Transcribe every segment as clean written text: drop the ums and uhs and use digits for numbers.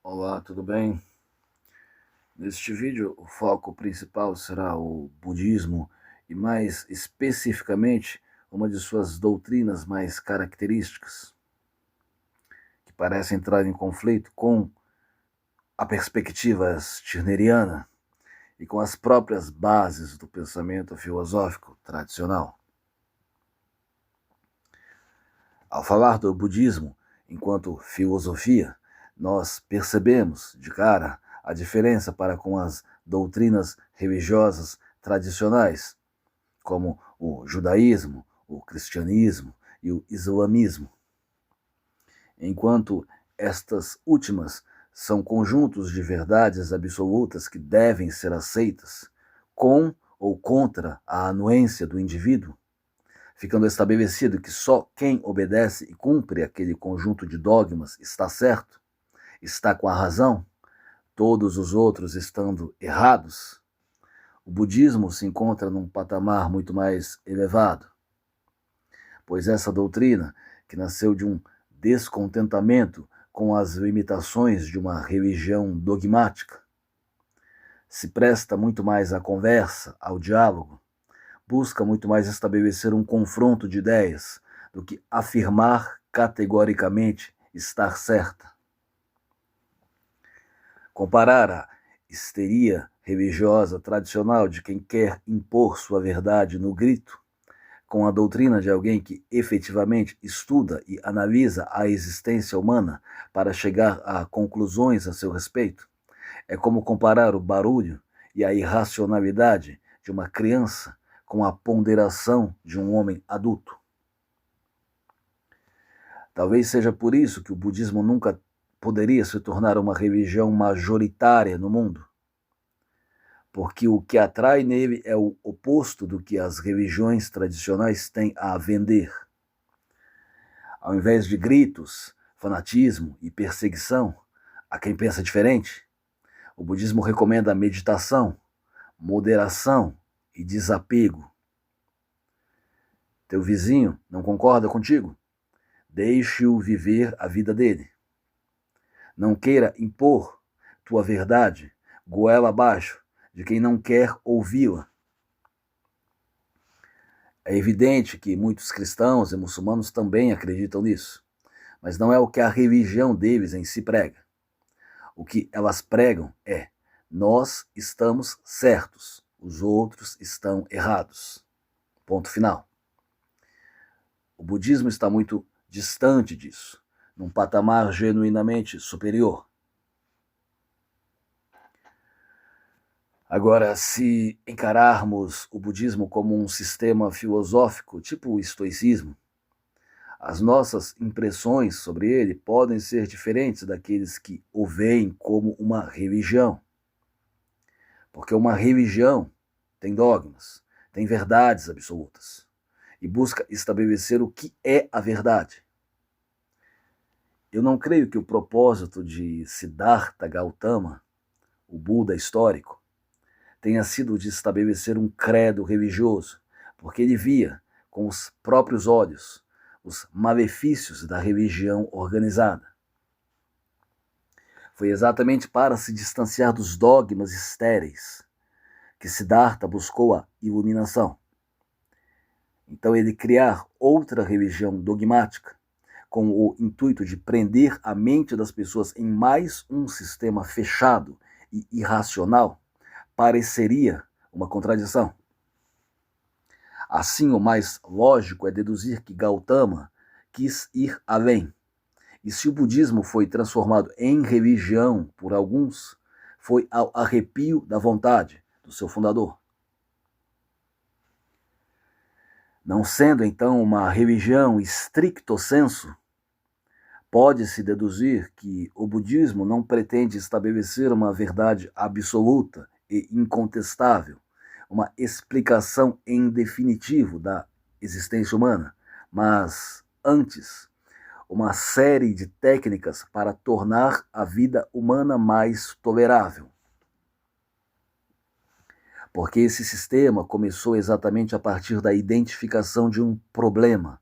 Olá, tudo bem? Neste vídeo, o foco principal será o budismo e, mais especificamente, uma de suas doutrinas mais características, que parece entrar em conflito com a perspectiva stirneriana e com as próprias bases do pensamento filosófico tradicional. Ao falar do budismo enquanto filosofia, nós percebemos de cara a diferença para com as doutrinas religiosas tradicionais, como o judaísmo, o cristianismo e o islamismo. Enquanto estas últimas são conjuntos de verdades absolutas que devem ser aceitas, com ou contra a anuência do indivíduo, ficando estabelecido que só quem obedece e cumpre aquele conjunto de dogmas está certo, está com a razão, todos os outros estando errados, o budismo se encontra num patamar muito mais elevado, pois essa doutrina, que nasceu de um descontentamento com as limitações de uma religião dogmática, se presta muito mais à conversa, ao diálogo, busca muito mais estabelecer um confronto de ideias do que afirmar categoricamente estar certa. Comparar a histeria religiosa tradicional de quem quer impor sua verdade no grito com a doutrina de alguém que efetivamente estuda e analisa a existência humana para chegar a conclusões a seu respeito, é como comparar o barulho e a irracionalidade de uma criança com a ponderação de um homem adulto. Talvez seja por isso que o budismo nunca poderia se tornar uma religião majoritária no mundo, porque o que atrai nele é o oposto do que as religiões tradicionais têm a vender. Ao invés de gritos, fanatismo e perseguição a quem pensa diferente, o budismo recomenda a meditação, moderação e desapego. Teu vizinho não concorda contigo? Deixe-o viver a vida dele. Não queira impor tua verdade goela abaixo de quem não quer ouvi-la. É evidente que muitos cristãos e muçulmanos também acreditam nisso, mas não é o que a religião deles em si prega. O que elas pregam é: nós estamos certos, os outros estão errados. Ponto final. O budismo está muito distante disso, num patamar genuinamente superior. Agora, se encararmos o budismo como um sistema filosófico, tipo o estoicismo, as nossas impressões sobre ele podem ser diferentes daqueles que o veem como uma religião. Porque uma religião tem dogmas, tem verdades absolutas, e busca estabelecer o que é a verdade. Eu não creio que o propósito de Siddhartha Gautama, o Buda histórico, tenha sido de estabelecer um credo religioso, porque ele via com os próprios olhos os malefícios da religião organizada. Foi exatamente para se distanciar dos dogmas estéreis que Siddhartha buscou a iluminação. Então ele criar outra religião dogmática, com o intuito de prender a mente das pessoas em mais um sistema fechado e irracional, pareceria uma contradição. Assim, o mais lógico é deduzir que Gautama quis ir além. E se o budismo foi transformado em religião por alguns, foi ao arrepio da vontade do seu fundador. Não sendo, então, uma religião stricto sensu, pode-se deduzir que o budismo não pretende estabelecer uma verdade absoluta e incontestável, uma explicação em definitivo da existência humana, mas, antes, uma série de técnicas para tornar a vida humana mais tolerável. Porque esse sistema começou exatamente a partir da identificação de um problema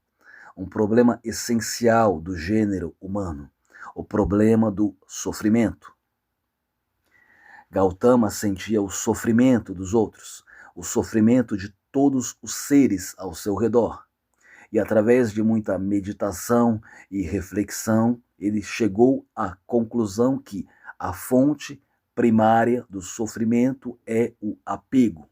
essencial do gênero humano, o problema do sofrimento. Gautama sentia o sofrimento dos outros, o sofrimento de todos os seres ao seu redor. E através de muita meditação e reflexão, ele chegou à conclusão que a fonte primária do sofrimento é o apego.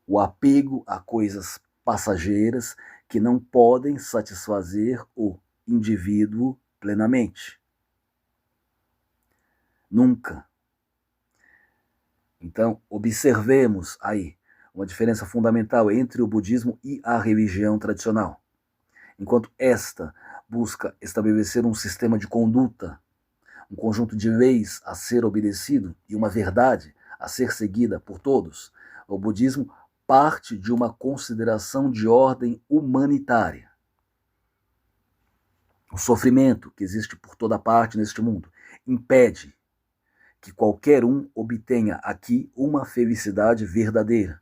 O apego a coisas passageiras que não podem satisfazer o indivíduo plenamente. Nunca. Então, observemos aí uma diferença fundamental entre o budismo e a religião tradicional. Enquanto esta busca estabelecer um sistema de conduta, um conjunto de leis a ser obedecido e uma verdade a ser seguida por todos, o budismo parte de uma consideração de ordem humanitária. O sofrimento que existe por toda parte neste mundo impede que qualquer um obtenha aqui uma felicidade verdadeira.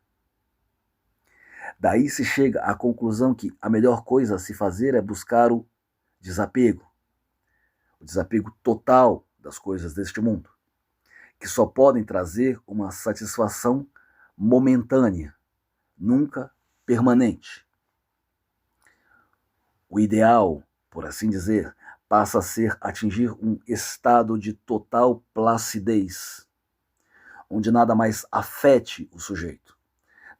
Daí se chega à conclusão que a melhor coisa a se fazer é buscar o desapego total das coisas deste mundo, que só podem trazer uma satisfação momentânea, nunca permanente. O ideal, por assim dizer, passa a ser atingir um estado de total placidez, onde nada mais afete o sujeito,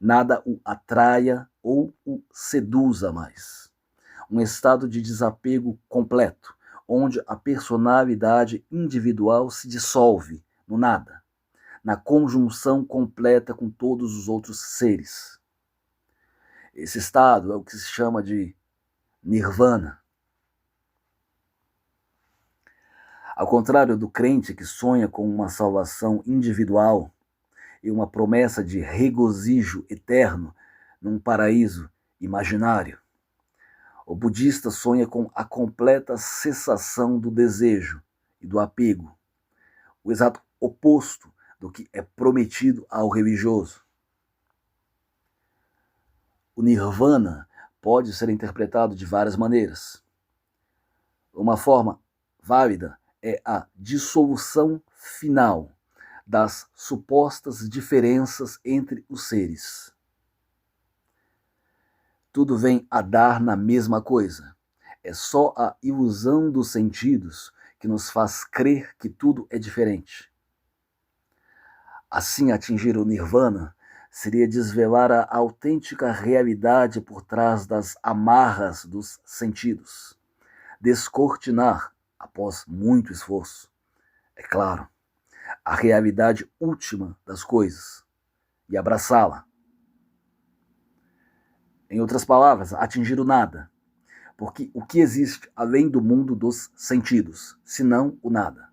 nada o atraia ou o seduza mais. Um estado de desapego completo, onde a personalidade individual se dissolve no nada, na conjunção completa com todos os outros seres. Esse estado é o que se chama de nirvana. Ao contrário do crente que sonha com uma salvação individual e uma promessa de regozijo eterno num paraíso imaginário, o budista sonha com a completa cessação do desejo e do apego, o exato oposto do que é prometido ao religioso. O nirvana pode ser interpretado de várias maneiras. Uma forma válida é a dissolução final das supostas diferenças entre os seres. Tudo vem a dar na mesma coisa. É só a ilusão dos sentidos que nos faz crer que tudo é diferente. Assim, atingir o nirvana seria desvelar a autêntica realidade por trás das amarras dos sentidos. Descortinar, após muito esforço, é claro, a realidade última das coisas e abraçá-la. Em outras palavras, atingir o nada, porque o que existe além do mundo dos sentidos, senão o nada?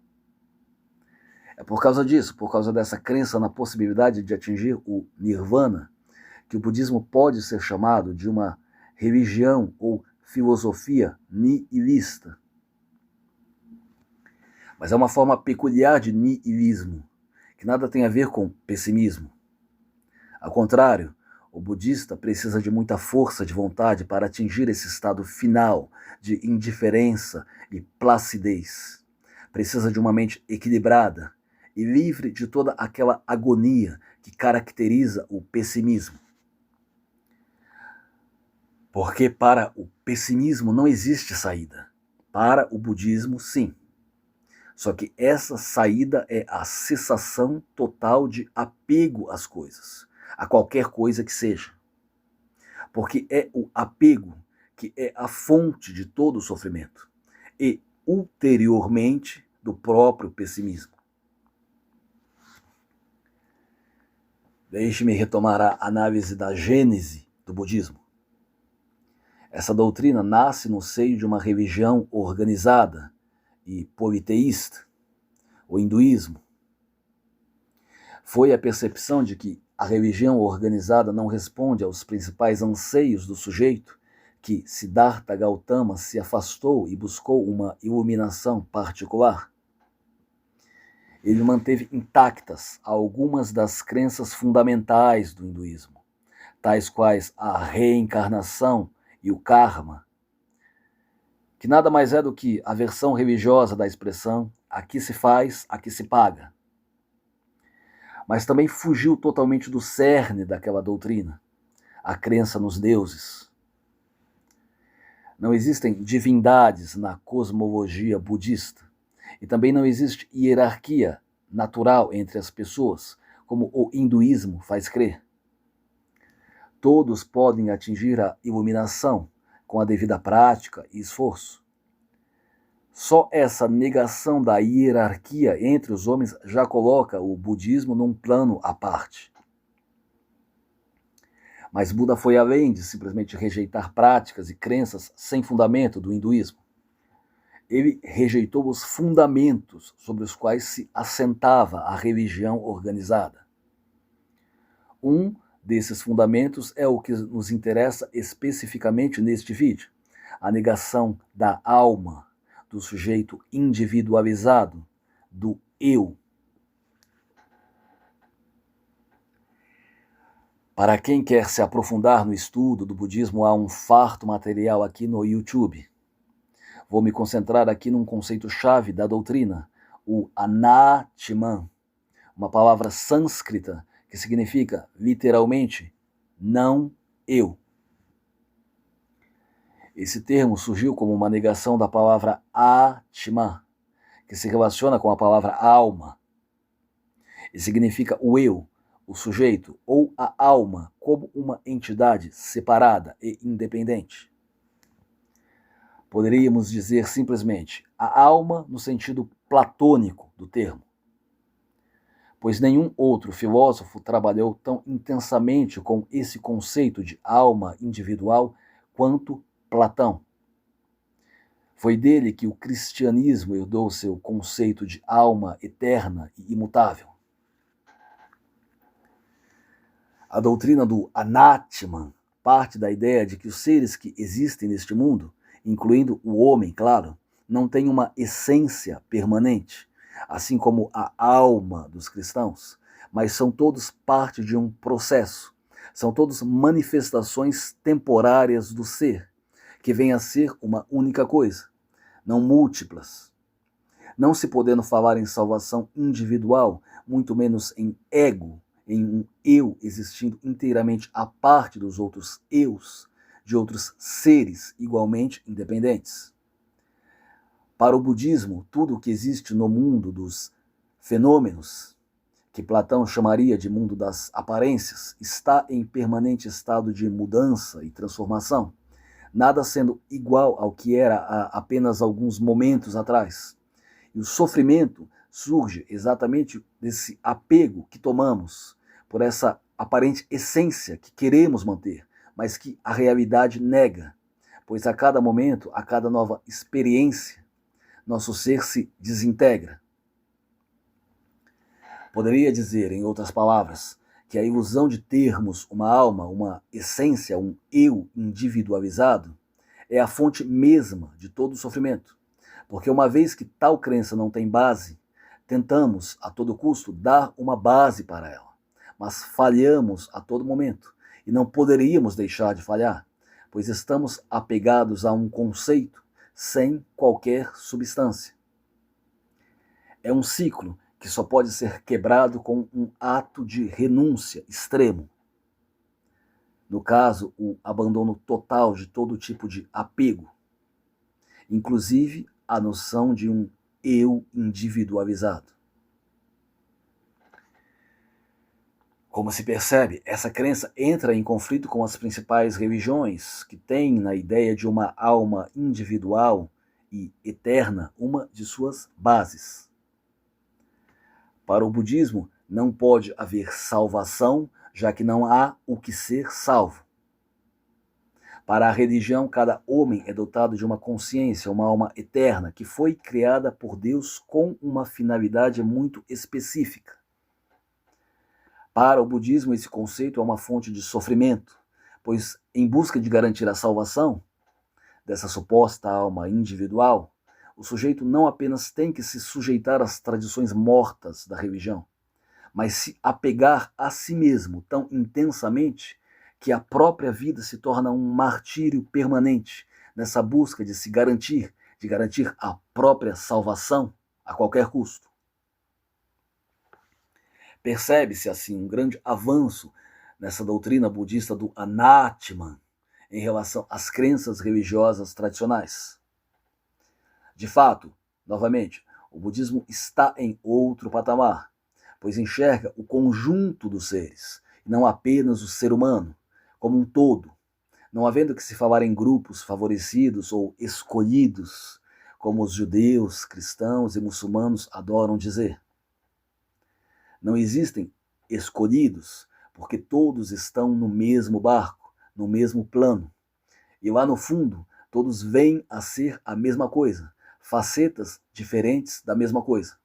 É por causa disso, por causa dessa crença na possibilidade de atingir o nirvana, que o budismo pode ser chamado de uma religião ou filosofia nihilista. Mas é uma forma peculiar de nihilismo, que nada tem a ver com pessimismo. Ao contrário, o budista precisa de muita força de vontade para atingir esse estado final de indiferença e placidez. Precisa de uma mente equilibrada e livre de toda aquela agonia que caracteriza o pessimismo. Porque para o pessimismo não existe saída. Para o budismo, sim. Só que essa saída é a cessação total de apego às coisas, a qualquer coisa que seja. Porque é o apego que é a fonte de todo o sofrimento e, ulteriormente, do próprio pessimismo. Deixe-me retomar a análise da gênese do budismo. Essa doutrina nasce no seio de uma religião organizada e politeísta, o hinduísmo. Foi a percepção de que a religião organizada não responde aos principais anseios do sujeito que Siddhartha Gautama se afastou e buscou uma iluminação particular. Ele manteve intactas algumas das crenças fundamentais do hinduísmo, tais quais a reencarnação e o karma, que nada mais é do que a versão religiosa da expressão aqui se faz, aqui se paga. mas também fugiu totalmente do cerne daquela doutrina, a crença nos deuses. Não existem divindades na cosmologia budista, e também não existe hierarquia natural entre as pessoas, como o hinduísmo faz crer. Todos podem atingir a iluminação com a devida prática e esforço. Só essa negação da hierarquia entre os homens já coloca o budismo num plano à parte. Mas Buda foi além de simplesmente rejeitar práticas e crenças sem fundamento do hinduísmo. Ele rejeitou os fundamentos sobre os quais se assentava a religião organizada. Um desses fundamentos é o que nos interessa especificamente neste vídeo: a negação da alma, do sujeito individualizado, do eu. Para quem quer se aprofundar no estudo do budismo, há um farto material aqui no YouTube. Vou me concentrar aqui num conceito-chave da doutrina, o Anatman, uma palavra sânscrita que significa, literalmente, não eu. Esse termo surgiu como uma negação da palavra Atma, que se relaciona com a palavra alma, e significa o eu, o sujeito ou a alma como uma entidade separada e independente. Poderíamos dizer simplesmente a alma no sentido platônico do termo, pois nenhum outro filósofo trabalhou tão intensamente com esse conceito de alma individual quanto Platão. Foi dele que o cristianismo herdou seu conceito de alma eterna e imutável. A doutrina do Anatman parte da ideia de que os seres que existem neste mundo, incluindo o homem, claro, não têm uma essência permanente, assim como a alma dos cristãos, mas são todos parte de um processo, são todos manifestações temporárias do ser, que vem a ser uma única coisa, não múltiplas. Não se podendo falar em salvação individual, muito menos em ego, em um eu existindo inteiramente à parte dos outros eus, de outros seres igualmente independentes. Para o budismo, tudo o que existe no mundo dos fenômenos, que Platão chamaria de mundo das aparências, está em permanente estado de mudança e transformação, nada sendo igual ao que era há apenas alguns momentos atrás. E o sofrimento surge exatamente desse apego que tomamos por essa aparente essência que queremos manter, mas que a realidade nega, pois a cada momento, a cada nova experiência, nosso ser se desintegra. Poderia dizer, em outras palavras, que a ilusão de termos uma alma, uma essência, um eu individualizado, é a fonte mesma de todo o sofrimento. Porque uma vez que tal crença não tem base, tentamos a todo custo dar uma base para ela, mas falhamos a todo momento e não poderíamos deixar de falhar, pois estamos apegados a um conceito sem qualquer substância. É um ciclo que só pode ser quebrado com um ato de renúncia extremo. No caso, o abandono total de todo tipo de apego, inclusive a noção de um eu individualizado. Como se percebe, essa crença entra em conflito com as principais religiões, que têm na ideia de uma alma individual e eterna uma de suas bases. Para o budismo, não pode haver salvação, já que não há o que ser salvo. Para a religião, cada homem é dotado de uma consciência, uma alma eterna, que foi criada por Deus com uma finalidade muito específica. Para o budismo, esse conceito é uma fonte de sofrimento, pois, em busca de garantir a salvação dessa suposta alma individual, o sujeito não apenas tem que se sujeitar às tradições mortas da religião, mas se apegar a si mesmo tão intensamente que a própria vida se torna um martírio permanente nessa busca de se garantir, de garantir a própria salvação a qualquer custo. Percebe-se, assim, um grande avanço nessa doutrina budista do Anatman em relação às crenças religiosas tradicionais. De fato, novamente, o budismo está em outro patamar, pois enxerga o conjunto dos seres, e não apenas o ser humano, como um todo, não havendo que se falar em grupos favorecidos ou escolhidos, como os judeus, cristãos e muçulmanos adoram dizer. Não existem escolhidos, porque todos estão no mesmo barco, no mesmo plano. E lá no fundo, todos vêm a ser a mesma coisa, facetas diferentes da mesma coisa.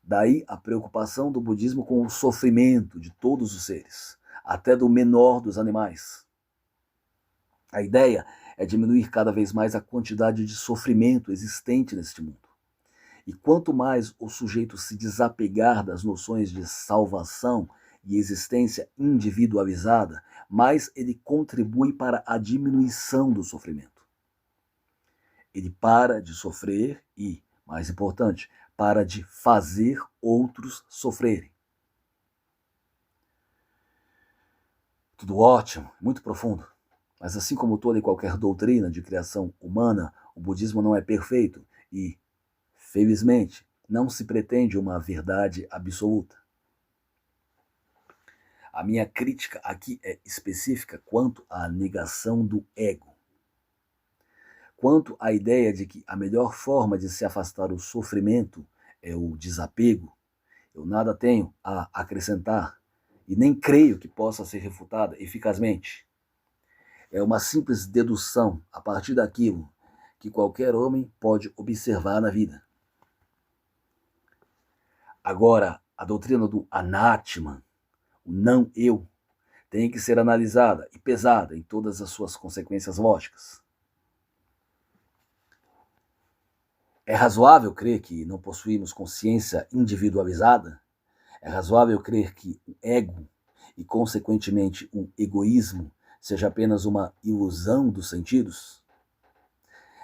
Daí a preocupação do budismo com o sofrimento de todos os seres, até do menor dos animais. A ideia é diminuir cada vez mais a quantidade de sofrimento existente neste mundo. E quanto mais o sujeito se desapegar das noções de salvação e existência individualizada, mais ele contribui para a diminuição do sofrimento. Ele para de sofrer e, mais importante, para de fazer outros sofrerem. Tudo ótimo, muito profundo. Mas assim como toda e qualquer doutrina de criação humana, o budismo não é perfeito e, felizmente, não se pretende uma verdade absoluta. A minha crítica aqui é específica quanto à negação do ego. Quanto à ideia de que a melhor forma de se afastar do sofrimento é o desapego, eu nada tenho a acrescentar e nem creio que possa ser refutada eficazmente. É uma simples dedução a partir daquilo que qualquer homem pode observar na vida. Agora, a doutrina do Anatman, o não-eu, tem que ser analisada e pesada em todas as suas consequências lógicas. É razoável crer que não possuímos consciência individualizada? É razoável crer que o ego e, consequentemente, o egoísmo seja apenas uma ilusão dos sentidos?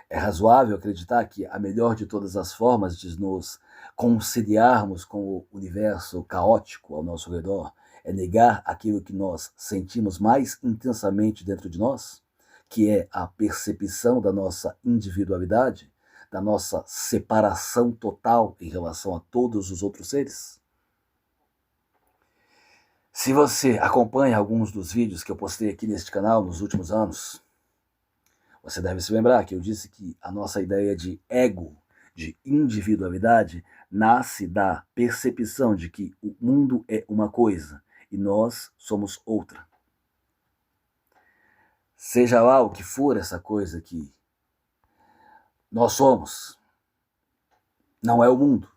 É razoável acreditar que a melhor de todas as formas de nos conciliarmos com o universo caótico ao nosso redor é negar aquilo que nós sentimos mais intensamente dentro de nós, que é a percepção da nossa individualidade, da nossa separação total em relação a todos os outros seres? Se você acompanha alguns dos vídeos que eu postei aqui neste canal nos últimos anos, você deve se lembrar que eu disse que a nossa ideia de ego, de individualidade, nasce da percepção de que o mundo é uma coisa e nós somos outra. Seja lá o que for essa coisa que nós somos, não é o mundo,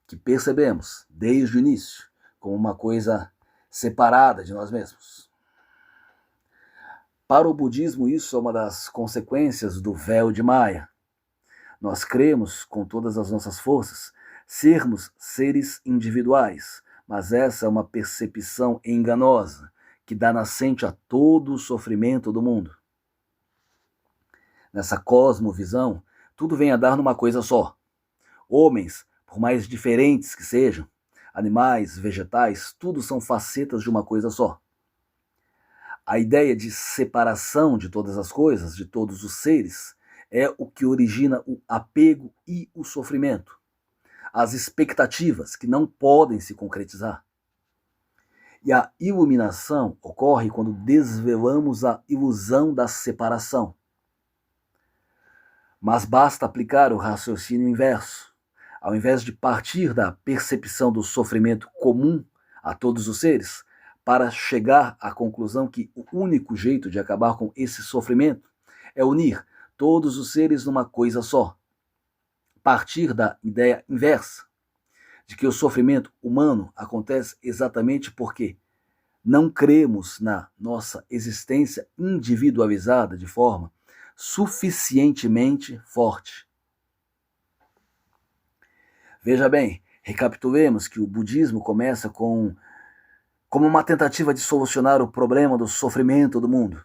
que percebemos desde o início como uma coisa separada de nós mesmos. Para o budismo, isso é uma das consequências do véu de Maia. Nós cremos, com todas as nossas forças, sermos seres individuais, mas essa é uma percepção enganosa que dá nascente a todo o sofrimento do mundo. Nessa cosmovisão, tudo vem a dar numa coisa só. Homens, por mais diferentes que sejam, animais, vegetais, tudo são facetas de uma coisa só. A ideia de separação de todas as coisas, de todos os seres, é o que origina o apego e o sofrimento, as expectativas que não podem se concretizar. E a iluminação ocorre quando desvelamos a ilusão da separação. Mas basta aplicar o raciocínio inverso. Ao invés de partir da percepção do sofrimento comum a todos os seres, para chegar à conclusão que o único jeito de acabar com esse sofrimento é unir todos os seres numa coisa só. Partir da ideia inversa, de que o sofrimento humano acontece exatamente porque não cremos na nossa existência individualizada de forma suficientemente forte. Veja bem, recapitulemos que o budismo começa como uma tentativa de solucionar o problema do sofrimento do mundo.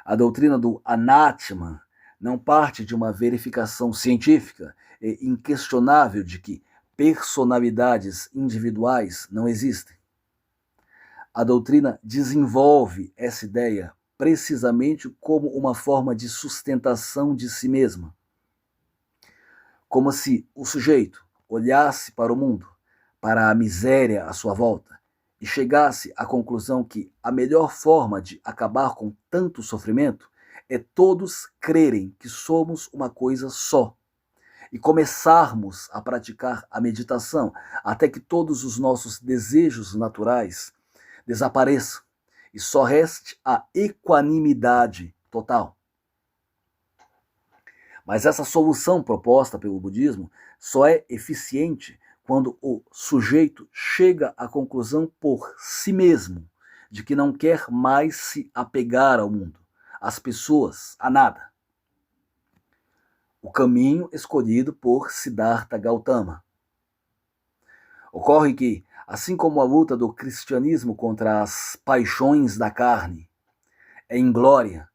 A doutrina do Anatman não parte de uma verificação científica e inquestionável de que personalidades individuais não existem. A doutrina desenvolve essa ideia precisamente como uma forma de sustentação de si mesma. Como se o sujeito olhasse para o mundo, para a miséria à sua volta, e chegasse à conclusão que a melhor forma de acabar com tanto sofrimento é todos crerem que somos uma coisa só, e começarmos a praticar a meditação até que todos os nossos desejos naturais desapareçam e só reste a equanimidade total. Mas essa solução proposta pelo budismo só é eficiente quando o sujeito chega à conclusão por si mesmo de que não quer mais se apegar ao mundo, às pessoas, a nada. O caminho escolhido por Siddhartha Gautama. Ocorre que, assim como a luta do cristianismo contra as paixões da carne é inglória,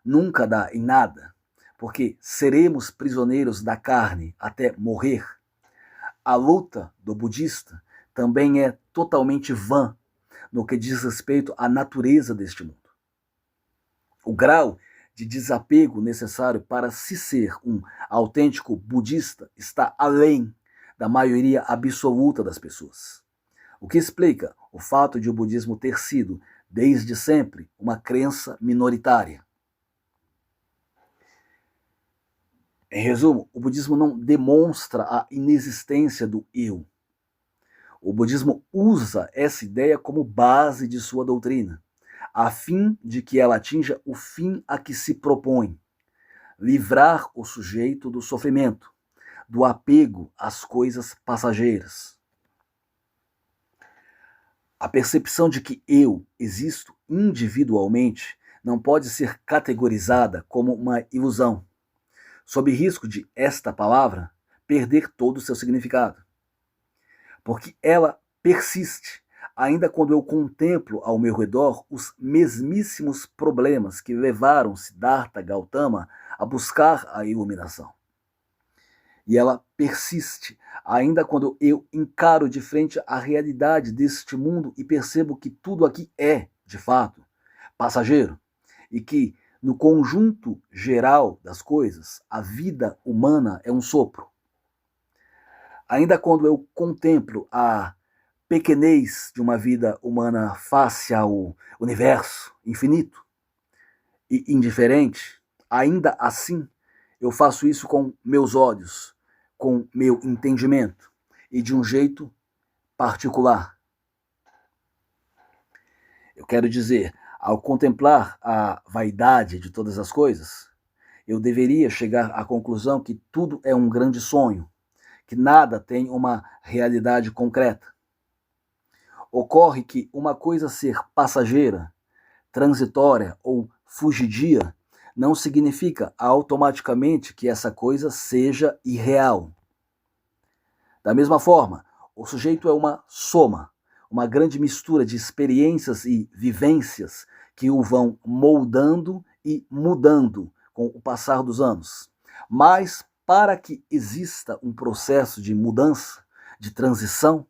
nunca dá em nada, porque seremos prisioneiros da carne até morrer, a luta do budista também é totalmente vã no que diz respeito à natureza deste mundo. O grau de desapego necessário para se ser um autêntico budista está além da maioria absoluta das pessoas. O que explica o fato de o budismo ter sido, desde sempre, uma crença minoritária. Em resumo, o budismo não demonstra a inexistência do eu. O budismo usa essa ideia como base de sua doutrina, a fim de que ela atinja o fim a que se propõe: livrar o sujeito do sofrimento, do apego às coisas passageiras. A percepção de que eu existo individualmente não pode ser categorizada como uma ilusão, sob risco de esta palavra perder todo o seu significado. Porque ela persiste, ainda quando eu contemplo ao meu redor os mesmíssimos problemas que levaram Siddhartha Gautama a buscar a iluminação. E ela persiste, ainda quando eu encaro de frente a realidade deste mundo e percebo que tudo aqui é, de fato, passageiro, e que, no conjunto geral das coisas, a vida humana é um sopro. Ainda quando eu contemplo a pequenez de uma vida humana face ao universo infinito e indiferente, ainda assim eu faço isso com meus olhos, com meu entendimento e de um jeito particular. Eu quero dizer, ao contemplar a vaidade de todas as coisas, eu deveria chegar à conclusão que tudo é um grande sonho, que nada tem uma realidade concreta. Ocorre que uma coisa ser passageira, transitória ou fugidia não significa automaticamente que essa coisa seja irreal. Da mesma forma, o sujeito é uma soma, uma grande mistura de experiências e vivências que o vão moldando e mudando com o passar dos anos. Mas, para que exista um processo de mudança, de transição,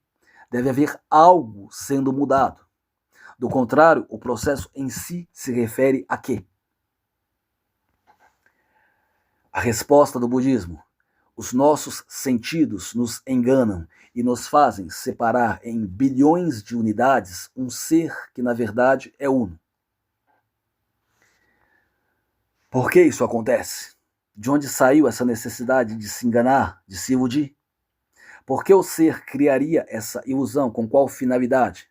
deve haver algo sendo mudado. Do contrário, o processo em si se refere a quê? A resposta do budismo: os nossos sentidos nos enganam e nos fazem separar em bilhões de unidades um ser que, na verdade, é uno. Por que isso acontece? De onde saiu essa necessidade de se enganar, de se iludir? Por que o ser criaria essa ilusão? Com qual finalidade?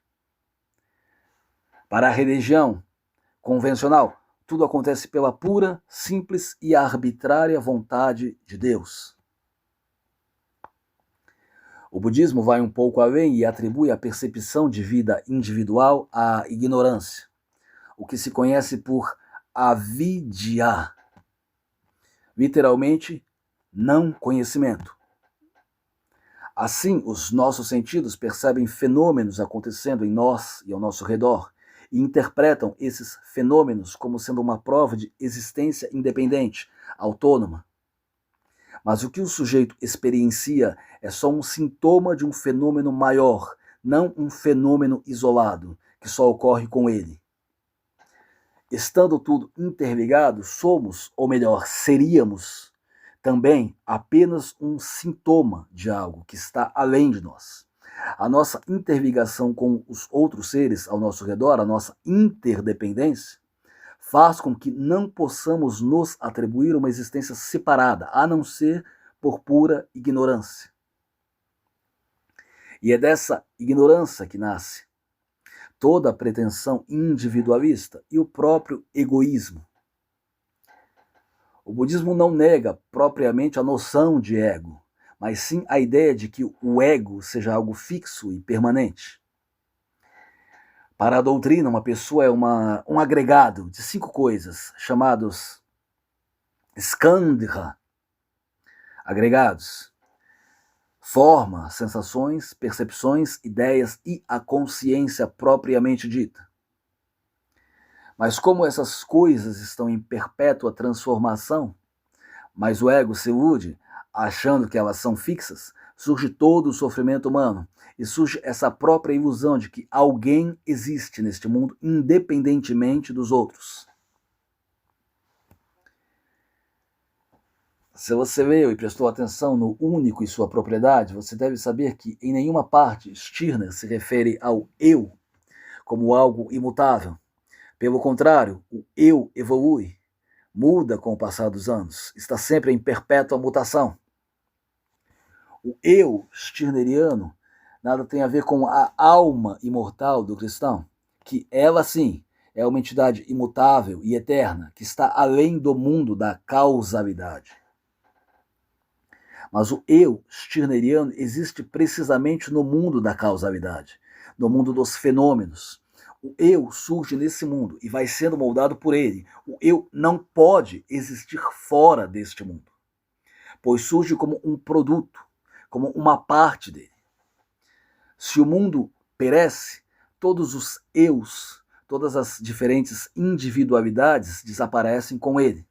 Para a religião convencional, tudo acontece pela pura, simples e arbitrária vontade de Deus. O budismo vai um pouco além e atribui a percepção de vida individual à ignorância, o que se conhece por avidya, literalmente, não conhecimento. Assim, os nossos sentidos percebem fenômenos acontecendo em nós e ao nosso redor e interpretam esses fenômenos como sendo uma prova de existência independente, autônoma. Mas o que o sujeito experiencia é só um sintoma de um fenômeno maior, não um fenômeno isolado, que só ocorre com ele. Estando tudo interligado, somos, ou melhor, seríamos, também apenas um sintoma de algo que está além de nós. A nossa interligação com os outros seres ao nosso redor, a nossa interdependência, faz com que não possamos nos atribuir uma existência separada, a não ser por pura ignorância. E é dessa ignorância que nasce toda a pretensão individualista e o próprio egoísmo. O budismo não nega propriamente a noção de ego, mas sim a ideia de que o ego seja algo fixo e permanente. Para a doutrina, uma pessoa é um agregado de 5 coisas, chamados skandha, agregados: forma, sensações, percepções, ideias e a consciência propriamente dita. Mas como essas coisas estão em perpétua transformação, mas o ego se ilude, achando que elas são fixas, surge todo o sofrimento humano e surge essa própria ilusão de que alguém existe neste mundo independentemente dos outros. Se você leu e prestou atenção no único e sua propriedade, você deve saber que em nenhuma parte Stirner se refere ao eu como algo imutável. Pelo contrário, o eu evolui, muda com o passar dos anos, está sempre em perpétua mutação. O eu stirneriano nada tem a ver com a alma imortal do cristão, que ela sim é uma entidade imutável e eterna, que está além do mundo da causalidade. Mas o eu stirneriano existe precisamente no mundo da causalidade, no mundo dos fenômenos. O eu surge nesse mundo e vai sendo moldado por ele. O eu não pode existir fora deste mundo, pois surge como um produto, como uma parte dele. Se o mundo perece, todos os eus, todas as diferentes individualidades desaparecem com ele.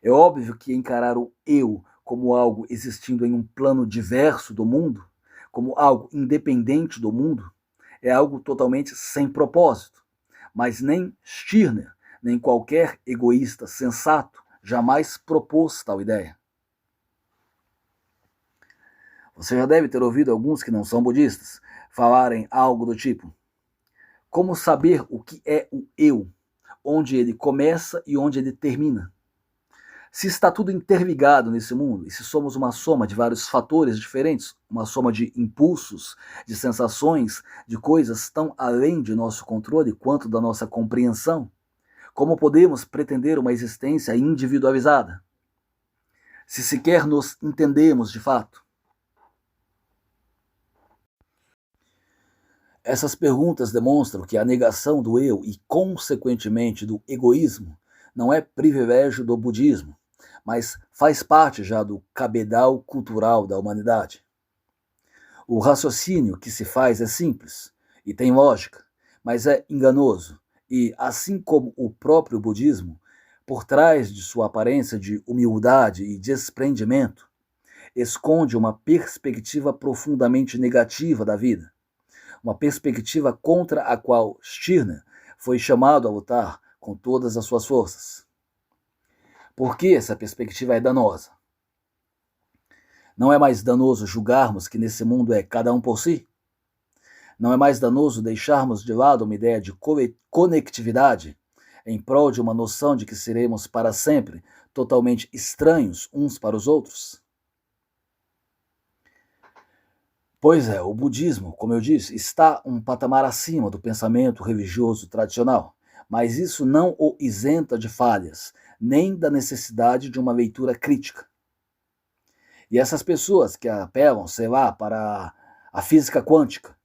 É óbvio que encarar o eu como algo existindo em um plano diverso do mundo, como algo independente do mundo, é algo totalmente sem propósito. Mas nem Stirner, nem qualquer egoísta sensato jamais propôs tal ideia. Você já deve ter ouvido alguns que não são budistas falarem algo do tipo: como saber o que é o eu, onde ele começa e onde ele termina? Se está tudo interligado nesse mundo, e se somos uma soma de vários fatores diferentes, uma soma de impulsos, de sensações, de coisas tão além de nosso controle quanto da nossa compreensão, como podemos pretender uma existência individualizada? Se sequer nos entendemos de fato. Essas perguntas demonstram que a negação do eu e, consequentemente, do egoísmo não é privilégio do budismo, mas faz parte já do cabedal cultural da humanidade. O raciocínio que se faz é simples e tem lógica, mas é enganoso e, assim como o próprio budismo, por trás de sua aparência de humildade e desprendimento, esconde uma perspectiva profundamente negativa da vida, uma perspectiva contra a qual Stirner foi chamado a lutar com todas as suas forças. Por que essa perspectiva é danosa? Não é mais danoso julgarmos que nesse mundo é cada um por si? Não é mais danoso deixarmos de lado uma ideia de conectividade em prol de uma noção de que seremos para sempre totalmente estranhos uns para os outros? Pois é, o budismo, como eu disse, está um patamar acima do pensamento religioso tradicional, mas isso não o isenta de falhas, nem da necessidade de uma leitura crítica. E essas pessoas que apelam, sei lá, para a física quântica,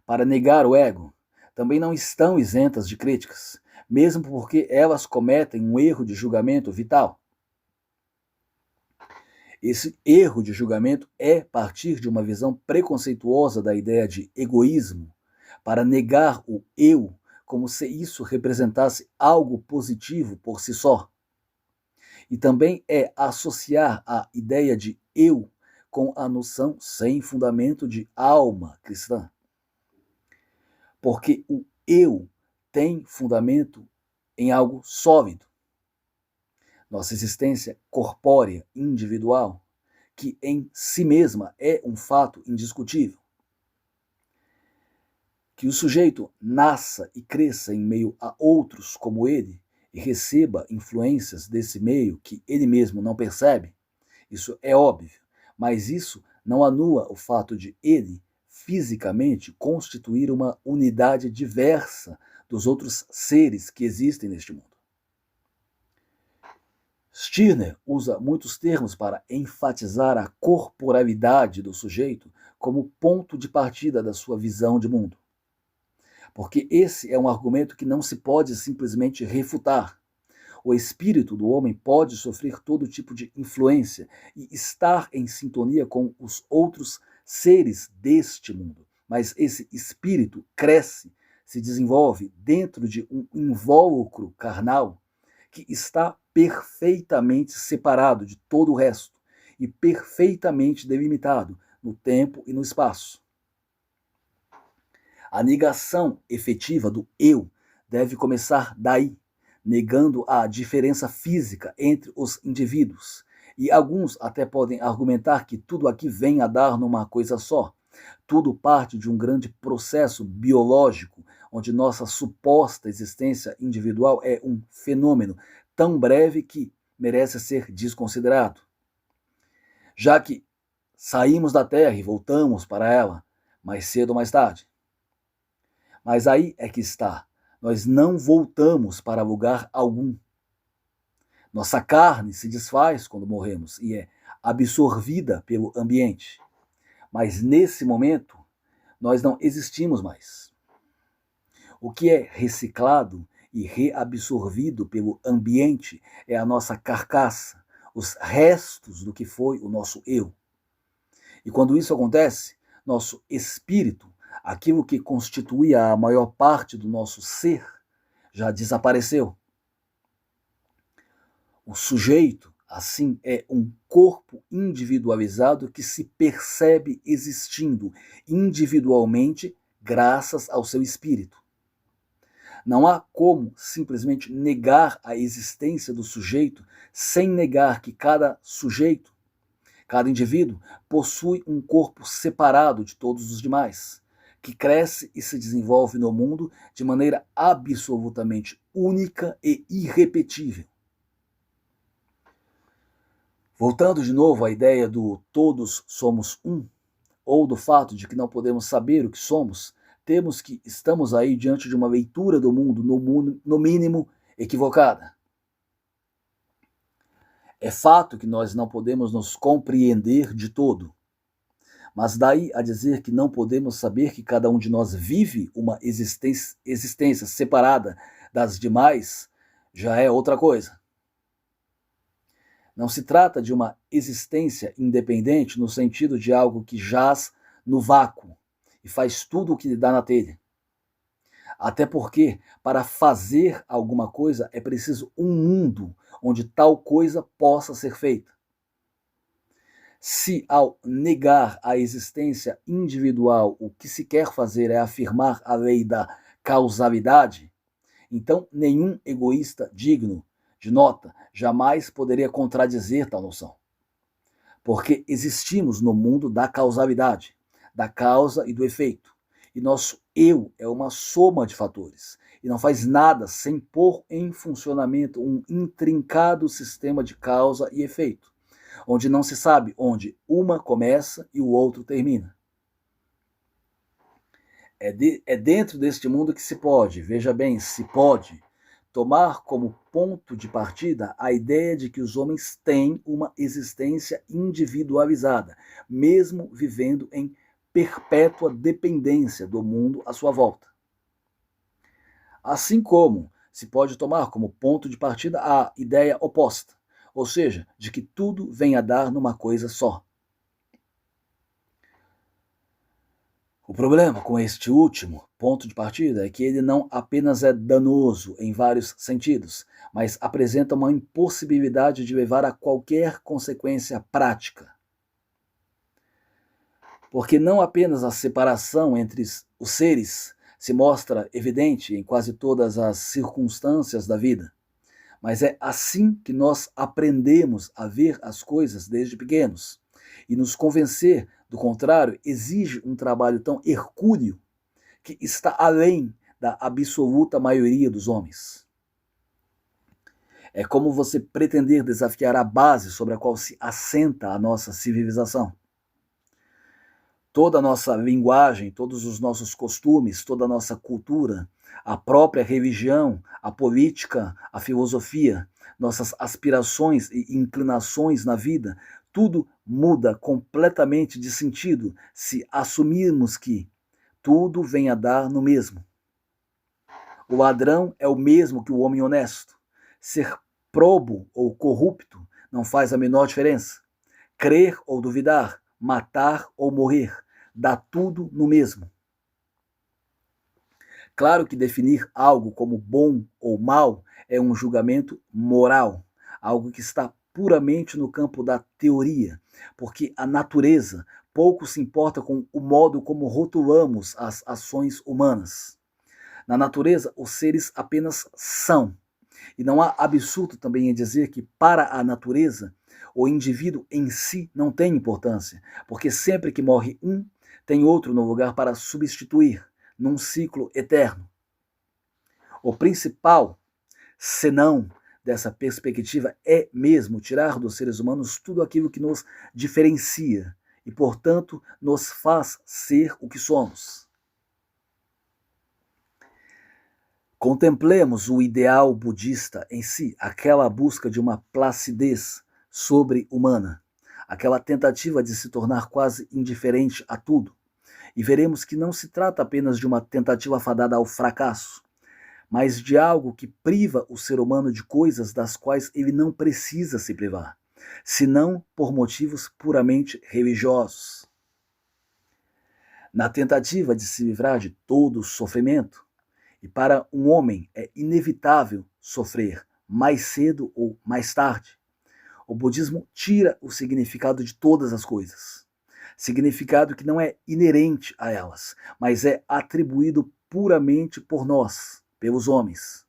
para negar o ego, também não estão isentas de críticas, mesmo porque elas cometem um erro de julgamento vital. Esse erro de julgamento é partir de uma visão preconceituosa da ideia de egoísmo, para negar o eu como se isso representasse algo positivo por si só. E também é associar a ideia de eu com a noção sem fundamento de alma cristã. Porque o eu tem fundamento em algo sólido. Nossa existência corpórea, individual, que em si mesma é um fato indiscutível. Que o sujeito nasça e cresça em meio a outros como ele e receba influências desse meio que ele mesmo não percebe, isso é óbvio, mas isso não anula o fato de ele, fisicamente, constituir uma unidade diversa dos outros seres que existem neste mundo. Stirner usa muitos termos para enfatizar a corporalidade do sujeito como ponto de partida da sua visão de mundo. Porque esse é um argumento que não se pode simplesmente refutar. O espírito do homem pode sofrer todo tipo de influência e estar em sintonia com os outros seres deste mundo. Mas esse espírito cresce, se desenvolve dentro de um invólucro carnal que está perfeitamente separado de todo o resto e perfeitamente delimitado no tempo e no espaço. A negação efetiva do eu deve começar daí, negando a diferença física entre os indivíduos. E alguns até podem argumentar que tudo aqui vem a dar numa coisa só. Tudo parte de um grande processo biológico, onde nossa suposta existência individual é um fenômeno tão breve que merece ser desconsiderado. Já que saímos da Terra e voltamos para ela, mais cedo ou mais tarde. Mas aí é que está. Nós não voltamos para lugar algum. Nossa carne se desfaz quando morremos e é absorvida pelo ambiente. Mas nesse momento, nós não existimos mais. O que é reciclado e reabsorvido pelo ambiente é a nossa carcaça, os restos do que foi o nosso eu. E quando isso acontece, nosso espírito, aquilo que constituía a maior parte do nosso ser, já desapareceu. O sujeito, assim, é um corpo individualizado que se percebe existindo individualmente graças ao seu espírito. Não há como simplesmente negar a existência do sujeito sem negar que cada sujeito, cada indivíduo, possui um corpo separado de todos os demais, que cresce e se desenvolve no mundo de maneira absolutamente única e irrepetível. Voltando de novo à ideia do todos somos um, ou do fato de que não podemos saber o que somos, temos que estamos aí diante de uma leitura do mundo, no mínimo, equivocada. É fato que nós não podemos nos compreender de todo, mas daí a dizer que não podemos saber que cada um de nós vive uma existência separada das demais, já é outra coisa. Não se trata de uma existência independente no sentido de algo que jaz no vácuo e faz tudo o que lhe dá na telha. Até porque, para fazer alguma coisa, é preciso um mundo onde tal coisa possa ser feita. Se, ao negar a existência individual, o que se quer fazer é afirmar a lei da causalidade, então nenhum egoísta digno de nota jamais poderia contradizer tal noção. Porque existimos no mundo da causalidade, da causa e do efeito. E nosso eu é uma soma de fatores. E não faz nada sem pôr em funcionamento um intrincado sistema de causa e efeito, onde não se sabe onde uma começa e o outro termina. É dentro deste mundo que se pode, veja bem, se pode, tomar como ponto de partida a ideia de que os homens têm uma existência individualizada, mesmo vivendo em perpétua dependência do mundo à sua volta. Assim como se pode tomar como ponto de partida a ideia oposta, ou seja, de que tudo vem a dar numa coisa só. O problema com este último ponto de partida é que ele não apenas é danoso em vários sentidos, mas apresenta uma impossibilidade de levar a qualquer consequência prática. Porque não apenas a separação entre os seres se mostra evidente em quase todas as circunstâncias da vida, mas é assim que nós aprendemos a ver as coisas desde pequenos. E nos convencer do contrário exige um trabalho tão hercúleo que está além da absoluta maioria dos homens. É como você pretender desafiar a base sobre a qual se assenta a nossa civilização. Toda a nossa linguagem, todos os nossos costumes, toda a nossa cultura, a própria religião, a política, a filosofia, nossas aspirações e inclinações na vida, tudo muda completamente de sentido se assumirmos que tudo vem a dar no mesmo. O ladrão é o mesmo que o homem honesto. Ser probo ou corrupto não faz a menor diferença. Crer ou duvidar, matar ou morrer, dá tudo no mesmo. Claro que definir algo como bom ou mal é um julgamento moral, algo que está puramente no campo da teoria, porque a natureza pouco se importa com o modo como rotulamos as ações humanas. Na natureza, os seres apenas são. E não há absurdo também em dizer que, para a natureza, o indivíduo em si não tem importância, porque sempre que morre um, tem outro no lugar para substituir, num ciclo eterno. O principal senão dessa perspectiva é mesmo tirar dos seres humanos tudo aquilo que nos diferencia e, portanto, nos faz ser o que somos. Contemplemos o ideal budista em si, aquela busca de uma placidez sobre-humana, aquela tentativa de se tornar quase indiferente a tudo, e veremos que não se trata apenas de uma tentativa fadada ao fracasso, mas de algo que priva o ser humano de coisas das quais ele não precisa se privar, senão por motivos puramente religiosos. Na tentativa de se livrar de todo o sofrimento, e para um homem é inevitável sofrer mais cedo ou mais tarde, o budismo tira o significado de todas as coisas. Significado que não é inerente a elas, mas é atribuído puramente por nós, pelos homens.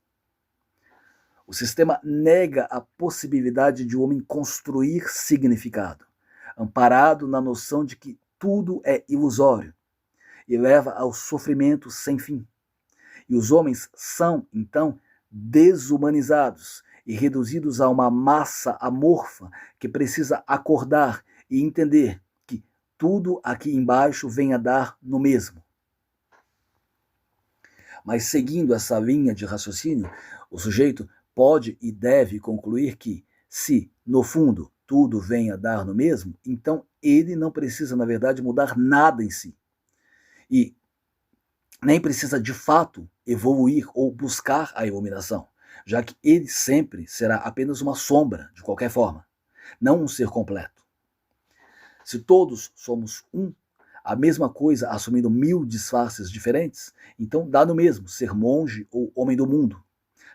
O sistema nega a possibilidade de o homem construir significado, amparado na noção de que tudo é ilusório, e leva ao sofrimento sem fim. E os homens são, então, desumanizados e reduzidos a uma massa amorfa que precisa acordar e entender que tudo aqui embaixo vem a dar no mesmo. Mas seguindo essa linha de raciocínio, o sujeito pode e deve concluir que, se, no fundo, tudo vem a dar no mesmo, então ele não precisa, na verdade, mudar nada em si. E nem precisa, de fato, evoluir ou buscar a iluminação, já que ele sempre será apenas uma sombra, de qualquer forma, não um ser completo. Se todos somos um, a mesma coisa assumindo 1000 disfarces diferentes, então dá no mesmo ser monge ou homem do mundo,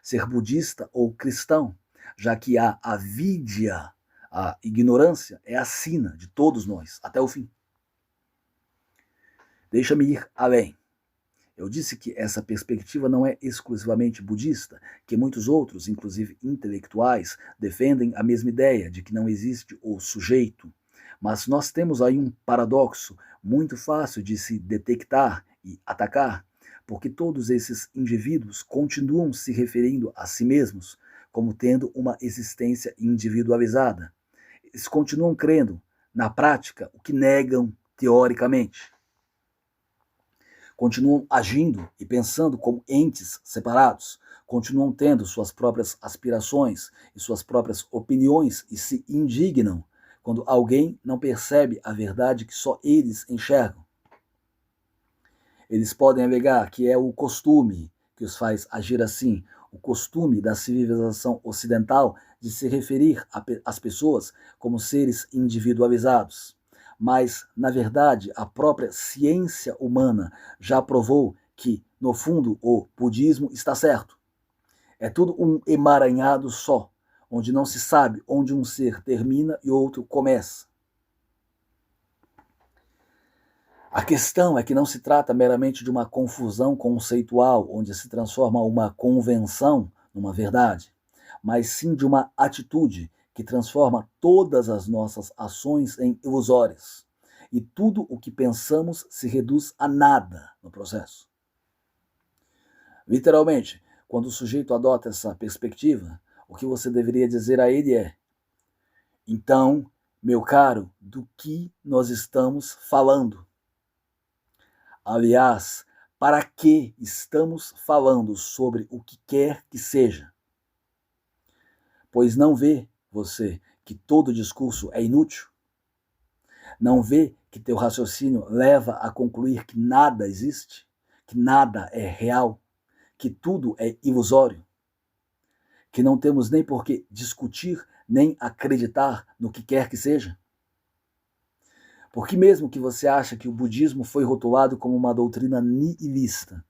ser budista ou cristão, já que a avidya, a ignorância, é a sina de todos nós, até o fim. Deixa-me ir além. Eu disse que essa perspectiva não é exclusivamente budista, que muitos outros, inclusive intelectuais, defendem a mesma ideia de que não existe o sujeito. Mas nós temos aí um paradoxo muito fácil de se detectar e atacar, porque todos esses indivíduos continuam se referindo a si mesmos como tendo uma existência individualizada. Eles continuam crendo, na prática, o que negam teoricamente. Continuam agindo e pensando como entes separados, continuam tendo suas próprias aspirações e suas próprias opiniões e se indignam quando alguém não percebe a verdade que só eles enxergam. Eles podem alegar que é o costume que os faz agir assim, o costume da civilização ocidental de se referir às pessoas como seres individualizados. mas, na verdade, a própria ciência humana já provou que, no fundo, o budismo está certo. É tudo um emaranhado só, onde não se sabe onde um ser termina e outro começa. A questão é que não se trata meramente de uma confusão conceitual, onde se transforma uma convenção numa verdade, mas sim de uma atitude que transforma todas as nossas ações em ilusórias. E tudo o que pensamos se reduz a nada no processo. Literalmente, quando o sujeito adota essa perspectiva, o que você deveria dizer a ele é: então, meu caro, do que nós estamos falando? Aliás, para que estamos falando sobre o que quer que seja? Pois não vê, você, que todo discurso é inútil? Não vê que teu raciocínio leva a concluir que nada existe? Que nada é real? Que tudo é ilusório? Que não temos nem por que discutir, nem acreditar no que quer que seja? Porque mesmo que você acha que o budismo foi rotulado como uma doutrina nihilista,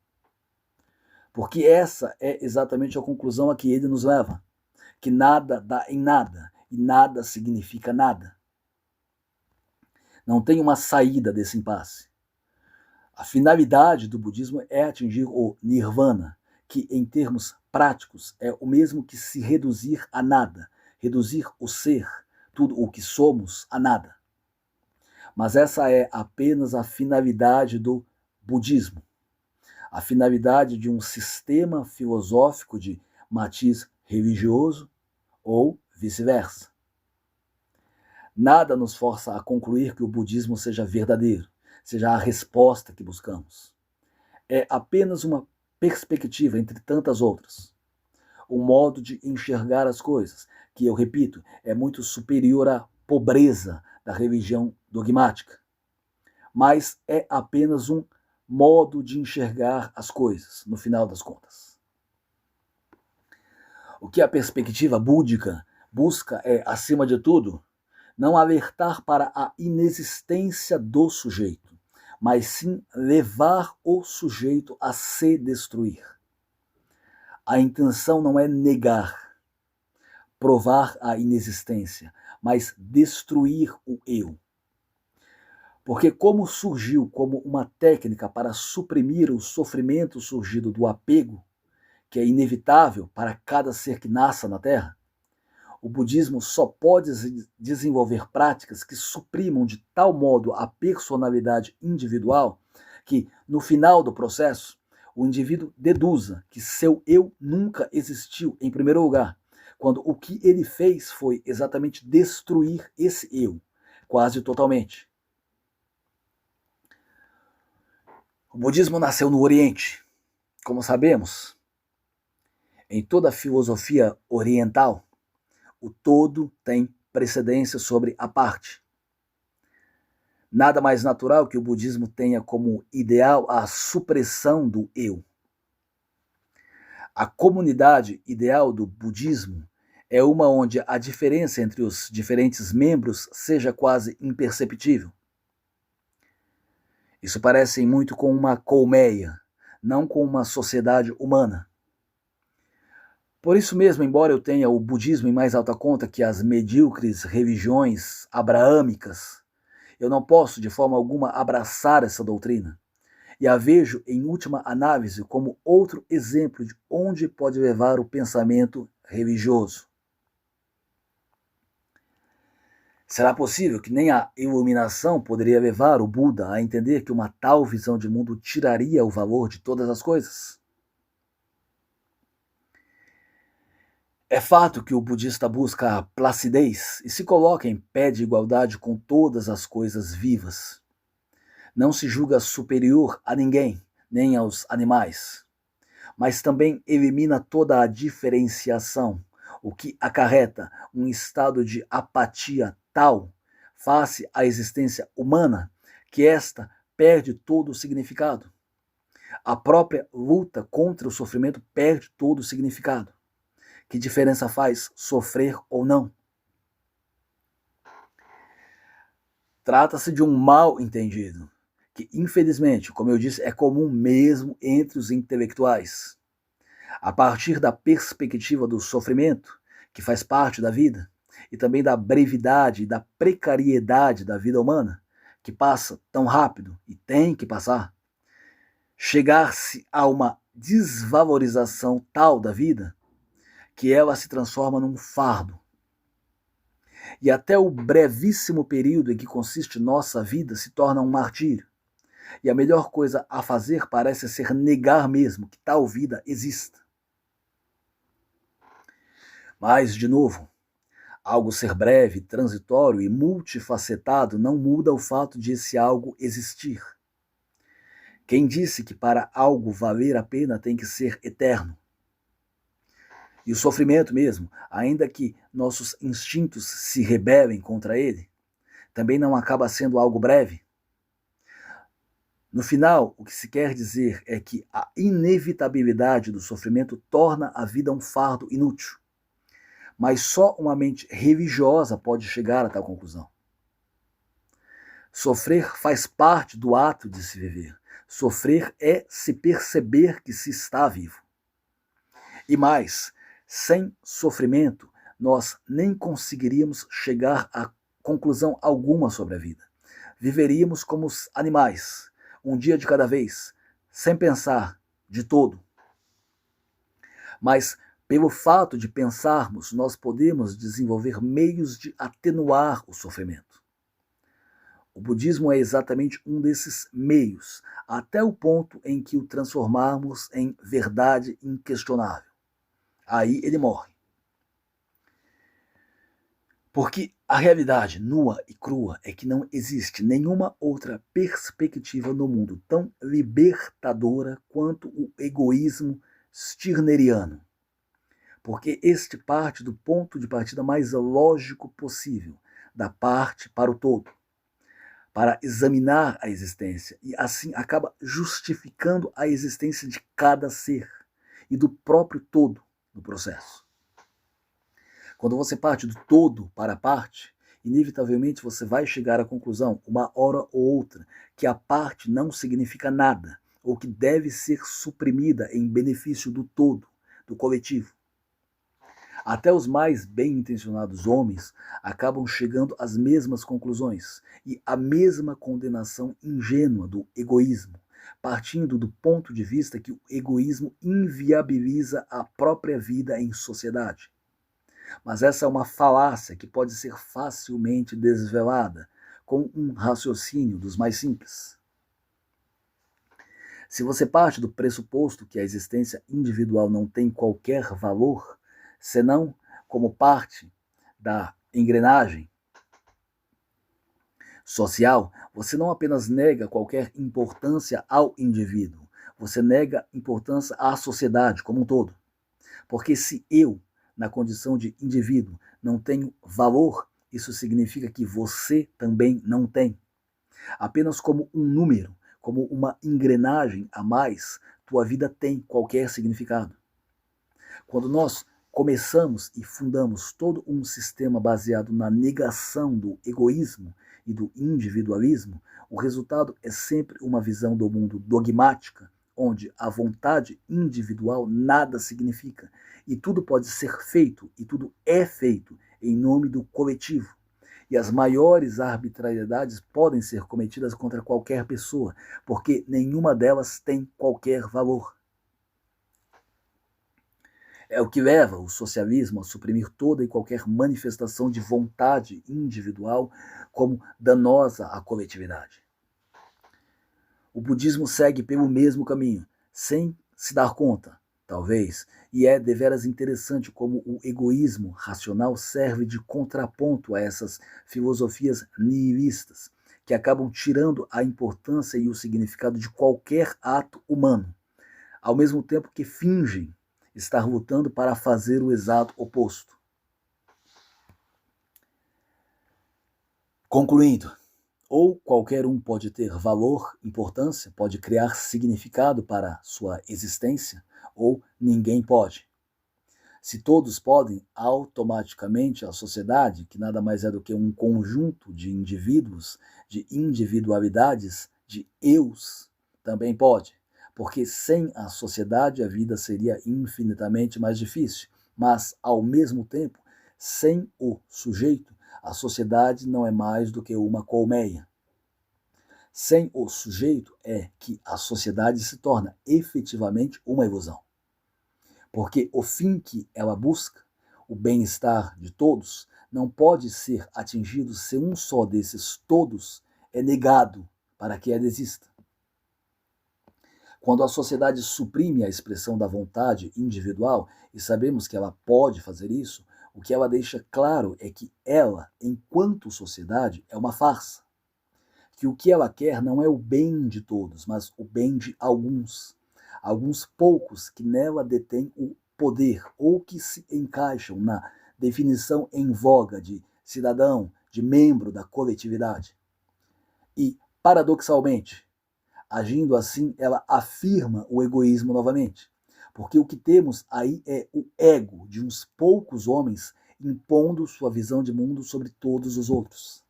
porque essa é exatamente a conclusão a que ele nos leva, que nada dá em nada e nada significa nada. Não tem uma saída desse impasse. A finalidade do budismo é atingir o nirvana, que em termos práticos é o mesmo que se reduzir a nada, reduzir o ser, tudo o que somos, a nada. Mas essa é apenas a finalidade do budismo. A finalidade de um sistema filosófico de matiz religioso ou vice-versa. Nada nos força a concluir que o budismo seja verdadeiro, seja a resposta que buscamos. É apenas uma perspectiva entre tantas outras. Um modo de enxergar as coisas, que, eu repito, é muito superior à pobreza da religião dogmática. Mas é apenas um modo de enxergar as coisas, no final das contas. O que a perspectiva búdica busca é, acima de tudo, não alertar para a inexistência do sujeito, mas sim levar o sujeito a se destruir. A intenção não é negar, provar a inexistência, mas destruir o eu. Porque como surgiu como uma técnica para suprimir o sofrimento surgido do apego, que é inevitável para cada ser que nasça na Terra, o budismo só pode desenvolver práticas que suprimam de tal modo a personalidade individual que, no final do processo, o indivíduo deduza que seu eu nunca existiu em primeiro lugar, quando o que ele fez foi exatamente destruir esse eu, quase totalmente. O budismo nasceu no Oriente, como sabemos. Em toda a filosofia oriental, o todo tem precedência sobre a parte. Nada mais natural que o budismo tenha como ideal a supressão do eu. A comunidade ideal do budismo é uma onde a diferença entre os diferentes membros seja quase imperceptível. Isso parece muito com uma colmeia, não com uma sociedade humana. Por isso mesmo, embora eu tenha o budismo em mais alta conta que as medíocres religiões abraâmicas, eu não posso de forma alguma abraçar essa doutrina. E a vejo, em última análise, como outro exemplo de onde pode levar o pensamento religioso. Será possível que nem a iluminação poderia levar o Buda a entender que uma tal visão de mundo tiraria o valor de todas as coisas? É fato que o budista busca a placidez e se coloca em pé de igualdade com todas as coisas vivas. Não se julga superior a ninguém, nem aos animais. Mas também elimina toda a diferenciação, o que acarreta um estado de apatia tal face à existência humana que esta perde todo o significado. A própria luta contra o sofrimento perde todo o significado. Que diferença faz sofrer ou não? Trata-se de um mal entendido, que infelizmente, como eu disse, é comum mesmo entre os intelectuais. A partir da perspectiva do sofrimento, que faz parte da vida, e também da brevidade e da precariedade da vida humana, que passa tão rápido e tem que passar, chegar-se a uma desvalorização tal da vida que ela se transforma num fardo. E até o brevíssimo período em que consiste nossa vida se torna um martírio. E a melhor coisa a fazer parece ser negar mesmo que tal vida exista. Mas, de novo, algo ser breve, transitório e multifacetado não muda o fato de esse algo existir. Quem disse que para algo valer a pena tem que ser eterno? E o sofrimento mesmo, ainda que nossos instintos se rebelem contra ele, também não acaba sendo algo breve? No final, o que se quer dizer é que a inevitabilidade do sofrimento torna a vida um fardo inútil. Mas só uma mente religiosa pode chegar a tal conclusão. Sofrer faz parte do ato de se viver. Sofrer é se perceber que se está vivo. E mais, sem sofrimento, nós nem conseguiríamos chegar a conclusão alguma sobre a vida. Viveríamos como os animais, um dia de cada vez, sem pensar de todo. Mas, pelo fato de pensarmos, nós podemos desenvolver meios de atenuar o sofrimento. O budismo é exatamente um desses meios, até o ponto em que o transformarmos em verdade inquestionável. Aí ele morre. Porque a realidade nua e crua é que não existe nenhuma outra perspectiva no mundo tão libertadora quanto o egoísmo stirneriano. Porque este parte do ponto de partida mais lógico possível, da parte para o todo, para examinar a existência, e assim acaba justificando a existência de cada ser e do próprio todo no processo. Quando você parte do todo para a parte, inevitavelmente você vai chegar à conclusão, uma hora ou outra, que a parte não significa nada, ou que deve ser suprimida em benefício do todo, do coletivo. Até os mais bem-intencionados homens acabam chegando às mesmas conclusões e à mesma condenação ingênua do egoísmo, partindo do ponto de vista que o egoísmo inviabiliza a própria vida em sociedade. Mas essa é uma falácia que pode ser facilmente desvelada com um raciocínio dos mais simples. Se você parte do pressuposto que a existência individual não tem qualquer valor, senão como parte da engrenagem social, você não apenas nega qualquer importância ao indivíduo, você nega importância à sociedade como um todo. Porque se eu, na condição de indivíduo, não tenho valor, isso significa que você também não tem. Apenas como um número, como uma engrenagem a mais, tua vida tem qualquer significado. Quando nós começamos e fundamos todo um sistema baseado na negação do egoísmo e do individualismo, o resultado é sempre uma visão do mundo dogmática, onde a vontade individual nada significa, e tudo pode ser feito, e tudo é feito em nome do coletivo. E as maiores arbitrariedades podem ser cometidas contra qualquer pessoa, porque nenhuma delas tem qualquer valor. É o que leva o socialismo a suprimir toda e qualquer manifestação de vontade individual como danosa à coletividade. O budismo segue pelo mesmo caminho, sem se dar conta, talvez, e é deveras interessante como o egoísmo racional serve de contraponto a essas filosofias nihilistas, que acabam tirando a importância e o significado de qualquer ato humano, ao mesmo tempo que fingem estar lutando para fazer o exato oposto. Concluindo, ou qualquer um pode ter valor, importância, pode criar significado para sua existência, ou ninguém pode. Se todos podem, automaticamente a sociedade, que nada mais é do que um conjunto de indivíduos, de individualidades, de eus, também pode. Porque sem a sociedade a vida seria infinitamente mais difícil. Mas, ao mesmo tempo, sem o sujeito, a sociedade não é mais do que uma colmeia. Sem o sujeito é que a sociedade se torna efetivamente uma ilusão. Porque o fim que ela busca, o bem-estar de todos, não pode ser atingido se um só desses todos é negado para que ela exista. Quando a sociedade suprime a expressão da vontade individual, e sabemos que ela pode fazer isso, o que ela deixa claro é que ela, enquanto sociedade, é uma farsa. Que o que ela quer não é o bem de todos, mas o bem de alguns. Alguns poucos que nela detêm o poder ou que se encaixam na definição em voga de cidadão, de membro da coletividade. E, paradoxalmente, agindo assim, ela afirma o egoísmo novamente. Porque o que temos aí é o ego de uns poucos homens impondo sua visão de mundo sobre todos os outros.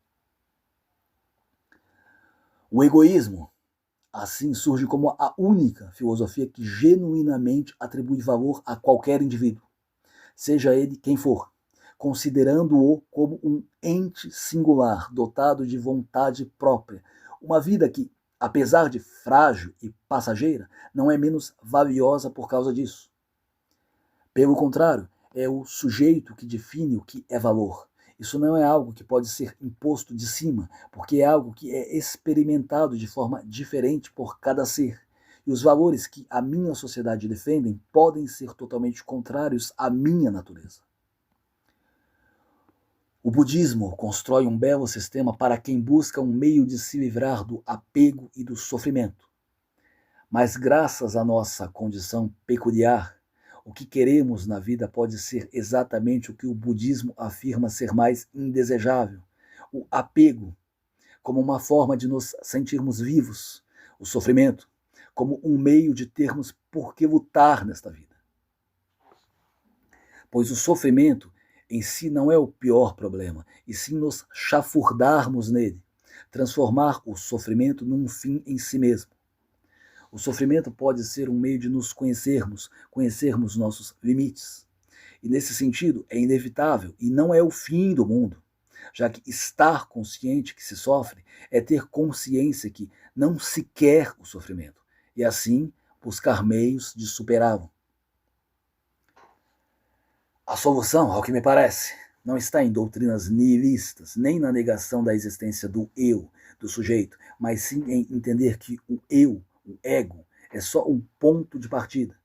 O egoísmo, assim, surge como a única filosofia que genuinamente atribui valor a qualquer indivíduo, seja ele quem for, considerando-o como um ente singular, dotado de vontade própria, uma vida que, apesar de frágil e passageira, não é menos valiosa por causa disso. Pelo contrário, é o sujeito que define o que é valor. Isso não é algo que pode ser imposto de cima, porque é algo que é experimentado de forma diferente por cada ser. E os valores que a minha sociedade defendem podem ser totalmente contrários à minha natureza. O budismo constrói um belo sistema para quem busca um meio de se livrar do apego e do sofrimento. Mas graças à nossa condição peculiar, o que queremos na vida pode ser exatamente o que o budismo afirma ser mais indesejável: o apego, como uma forma de nos sentirmos vivos, o sofrimento, como um meio de termos por que lutar nesta vida. Pois o sofrimento em si não é o pior problema, e sim nos chafurdarmos nele, transformar o sofrimento num fim em si mesmo. O sofrimento pode ser um meio de nos conhecermos nossos limites. E nesse sentido é inevitável e não é o fim do mundo, já que estar consciente que se sofre é ter consciência que não se quer o sofrimento, e assim buscar meios de superá-lo. A solução, ao que me parece, não está em doutrinas nihilistas, nem na negação da existência do eu, do sujeito, mas sim em entender que o eu, o ego, é só um ponto de partida.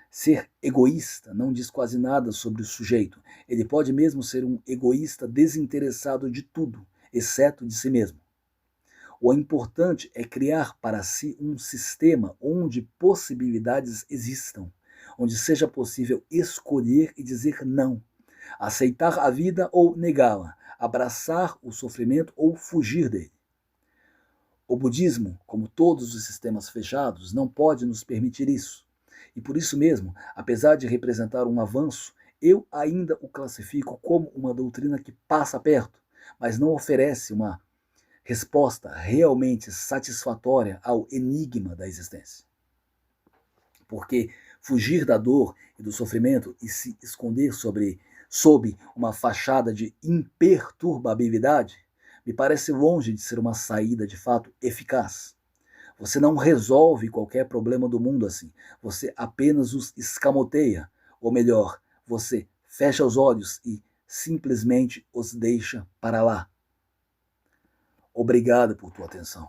Ser egoísta não diz quase nada sobre o sujeito. Ele pode mesmo ser um egoísta desinteressado de tudo, exceto de si mesmo. O importante é criar para si um sistema onde possibilidades existam, onde seja possível escolher e dizer não, aceitar a vida ou negá-la, abraçar o sofrimento ou fugir dele. O budismo, como todos os sistemas fechados, não pode nos permitir isso. E por isso mesmo, apesar de representar um avanço, eu ainda o classifico como uma doutrina que passa perto, mas não oferece uma resposta realmente satisfatória ao enigma da existência. Porque fugir da dor e do sofrimento e se esconder sob uma fachada de imperturbabilidade me parece longe de ser uma saída de fato eficaz. Você não resolve qualquer problema do mundo assim. Você apenas os escamoteia. Ou melhor, você fecha os olhos e simplesmente os deixa para lá. Obrigado por tua atenção.